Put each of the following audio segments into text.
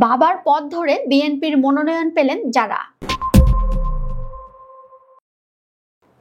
বাবার পথ ধরে বিএনপির মনোনয়ন পেলেন যারা।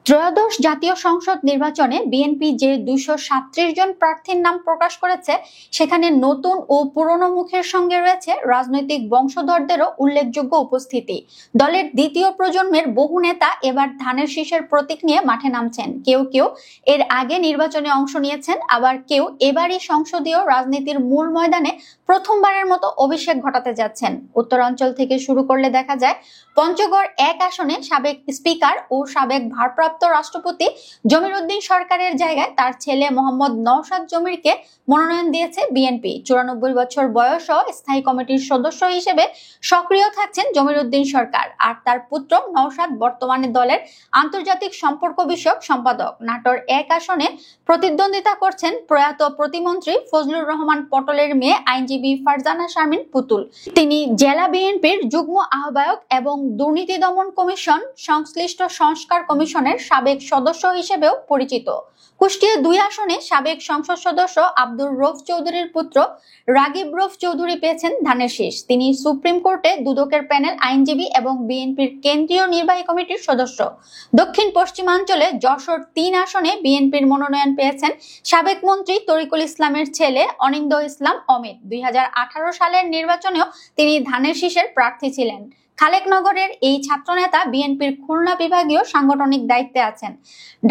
ত্রয়োদশ জাতীয় সংসদ নির্বাচনে বিএনপি যে 237 জন প্রার্থীর নাম প্রকাশ করেছে, সেখানে নতুন ও পুরনো মুখের সঙ্গে রয়েছে রাজনৈতিক বংশধরদেরও উল্লেখযোগ্য উপস্থিতি। দলের দ্বিতীয় প্রজন্মের বহু নেতা এবার ধানের শীষের প্রতীক নিয়ে মাঠে নামছেন। কেউ কেউ এর আগে নির্বাচনে অংশ নিয়েছেন, আবার কেউ এবারই সংসদীয় রাজনীতির মূল ময়দানে প্রথমবারের মতো অভিষেক ঘটাতে যাচ্ছেন। উত্তরাঞ্চল থেকে শুরু করলে দেখা যায়, পঞ্চগড় 1 আসনে সাবেক স্পিকার ও সাবেক ভারপ্রাপ্ত রাষ্ট্রপতি জমির উদ্দিন সরকারের জায়গায় তার ছেলে মোহাম্মদ নওশাদ জমিরকে মনোনয়ন দিয়েছে বিএনপি। 94 বছর বয়স ও স্থায়ী কমিটির সদস্য হিসেবে সক্রিয় থাকছেন জমির উদ্দিন সরকার, আর তার পুত্র নওশাদ বর্তমানে দলের আন্তর্জাতিক সম্পর্ক বিষয়ক সম্পাদক। নাটোর 1 আসনে প্রতিদ্বন্দ্বিতা করছেন প্রয়াত প্রতিমন্ত্রী ফজলুর রহমান পটলের মেয়ে আইনজীবী ফারজানা শারমিন পুতুল। তিনি জেলা বিএনপির যুগ্ম আহ্বায়ক এবং দুর্নীতি দমন কমিশন সংশ্লিষ্ট সংস্কার কমিশনের সাবেক সদস্য হিসেবেও পরিচিত। কুষ্টিয়া 2 আসনে সাবেক সংসদ সদস্য আব্দুর রউফ চৌধুরীর পুত্র রাগিব রউফ চৌধুরী পেয়েছেন ধানের শীষ। তিনি সুপ্রিম কোর্টে দুদকের প্যানেল আইনজীবী এবং বিএনপির কেন্দ্রীয় নির্বাহী কমিটির সদস্য। দক্ষিণ পশ্চিমাঞ্চলে যশোর 3 আসনে বিএনপির মনোনয়ন পেয়েছেন সাবেক মন্ত্রী তরিকুল ইসলামের ছেলে অনিন্দ ইসলাম অমিত। 2018 সালের নির্বাচনেও তিনি ধানের শীষের প্রার্থী ছিলেন। খালেকনগরের এই ছাত্রনেতা বিএনপির খুলনা বিভাগীয় সাংগঠনিক দায়িত্বে আছেন।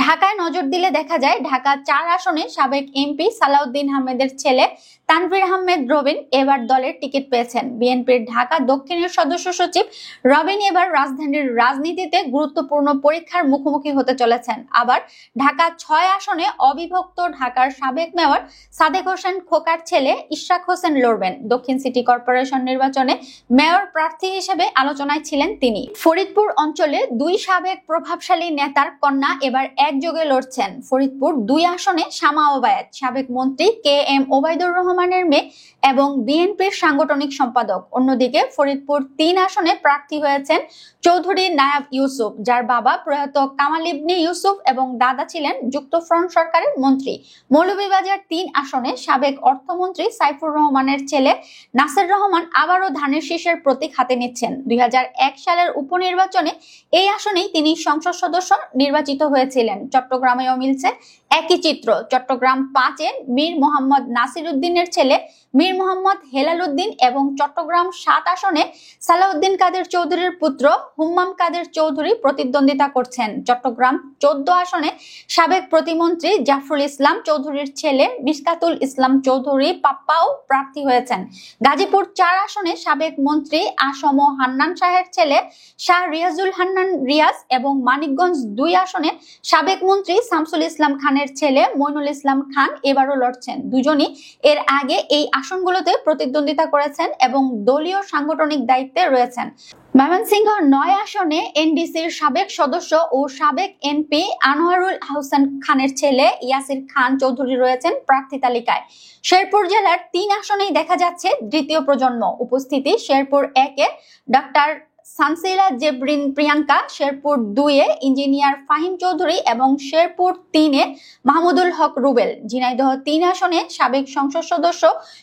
ঢাকায় নজর দিলে দেখা যায়, ঢাকা 4 আসনে সাবেক এমপি সালাউদ্দিন আহমেদের ছেলে তানভীর আহমেদ রবিন এবার দলের টিকিট পেয়েছেন। বিএনপির ঢাকা দক্ষিণের সদস্য সচিব রবিন এবার রাজধানীর রাজনীতিতে গুরুত্বপূর্ণ পরীক্ষার মুখোমুখি হতে চলেছেন। আবার ঢাকা 6 আসনে অবিভক্ত ঢাকার সাবেক মেয়র সাদেক হোসেন খোকার ছেলে ইশরাক হোসেন লড়বেন। দক্ষিণ সিটি কর্পোরেশন নির্বাচনে মেয়র প্রার্থী হিসেবে আলোচনায় ছিলেন তিনি। ফরিদপুর অঞ্চলে 2 সাবেক প্রভাবশালী নেতার কন্যা এবার একযোগে লড়ছেন। ফরিদপুর 2 আসনে শামা ওবায়েদ সাবেক মন্ত্রী কে এম ওবায়দুর রহমানের মেয়ে এবং বিএনপির সাংগঠনিক সম্পাদক। অন্যদিকে ফরিদপুর 3 আসনে প্রার্থী হয়েছেন চৌধুরী নায়াব ইউসুফ, যার বাবা প্রয়াত কামাল ইবনে ইউসুফ এবং দাদা ছিলেন যুক্তফ্রন্ট সরকারের মন্ত্রী। মৌলভীবাজার 3 আসনে সাবেক অর্থমন্ত্রী সাইফুর রহমানের ছেলে নাসির রহমান আবারও ধানের শীষের প্রতীক হাতে নিচ্ছেন। 2001 সালের উপনির্বাচনে এই আসনেই তিনি সংসদ সদস্য নির্বাচিত হয়েছিলেন। চট্টগ্রামেও মিলছে একই চিত্র। চট্টগ্রাম 5-এ মীর মোহাম্মদ নাসির উদ্দিনের ছেলে মীর মোহাম্মদ হেলাল উদ্দিন এবং চট্টগ্রাম 7 আসনে সালাউদ্দিন কাদের চৌধুরীর পুত্র হুম্মাম কাদের চৌধুরী প্রতিদ্বন্দ্বিতা করছেন। চট্টগ্রাম 14 আসনে সাবেক প্রতিমন্ত্রী জাফরুল ইসলাম চৌধুরীর ছেলে মিশকাতুল ইসলাম চৌধুরী পাপ্পাও প্রার্থী হয়েছেন। গাজীপুর 4 আসনে সাবেক মন্ত্রী আসম হান্নান শাহের ছেলে শাহ রিয়াজুল হান্নান রিয়াজ এবং মানিকগঞ্জ 2 আসনে সাবেক মন্ত্রী শামসুল ইসলাম খানের ছেলে মইনুল ইসলাম খান এবারও লড়ছেন। দুজনই এর আগে এই আসনগুলোতে প্রতিদ্বন্দ্বিতা করেছেন এবং দলীয় সাংগঠনিক দায়িত্বে রয়েছেন। ময়মনসিংহ 9 আসনে এনডিসির সাবেক সদস্য ও সাবেক এমপি আনোয়ারুল হোসেন খানের ছেলে ইয়াসির খান চৌধুরী রয়েছেন প্রার্থী তালিকায়। শেরপুর জেলার 3 আসনেই দেখা যাচ্ছে দ্বিতীয় প্রজন্ম উপস্থিতি। শেরপুর 1-এ ডক্টর সানসিলা জেবরিন প্রিয়াঙ্কা, শেরপুর 2-এ ইঞ্জিনিয়ার ফাহিম চৌধুরী এবং শেরপুর 3-এ মাহমুদুল হক রুবেল। ঝিনাইদহ 3 আসনে সাবেক সংসদ সদস্য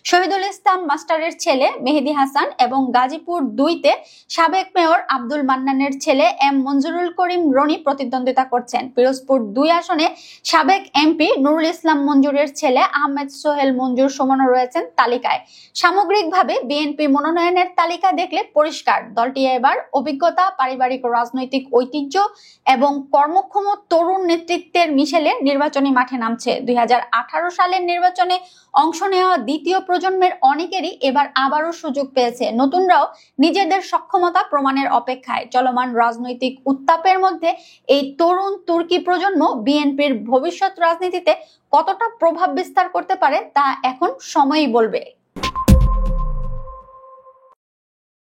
শহীদুল ইসলাম মাস্টারের ছেলে মেহেদি হাসান এবং গাজীপুর 2-তে সাবেক মেয়র আব্দুল মান্নানের ছেলে এম মঞ্জুরুল করিম রনি প্রতিদ্বন্দ্বিতা করছেন। পিরোজপুর 2 আসনে সাবেক এমপি নুরুল ইসলাম মঞ্জুরের ছেলে আহমেদ সোহেল মঞ্জুর সুমনও রয়েছেন তালিকায়। সামগ্রিকভাবে বিএনপি মনোনয়নের তালিকা দেখলে পরিষ্কার, দলটি এবার অভিজ্ঞতা, পারিবারিক রাজনৈতিক ঐতিহ্য এবং কর্মক্ষম তরুণ নেতৃত্বের মিশেলে নির্বাচনী মাঠে নামছে। 2018 সালের নির্বাচনে অংশ নেওয়া দ্বিতীয় প্রজন্মের অনেকেরই এবার আবারও সুযোগ পেয়েছে। নতুনরাও নিজেদের সক্ষমতা প্রমাণের অপেক্ষায়। চলমান রাজনৈতিক উত্তাপের মধ্যে এই তরুণ তুর্কি প্রজন্ম বিএনপির ভবিষ্যৎ রাজনীতিতে কতটা প্রভাব বিস্তার করতে পারে তা এখন সময়ই বলবে।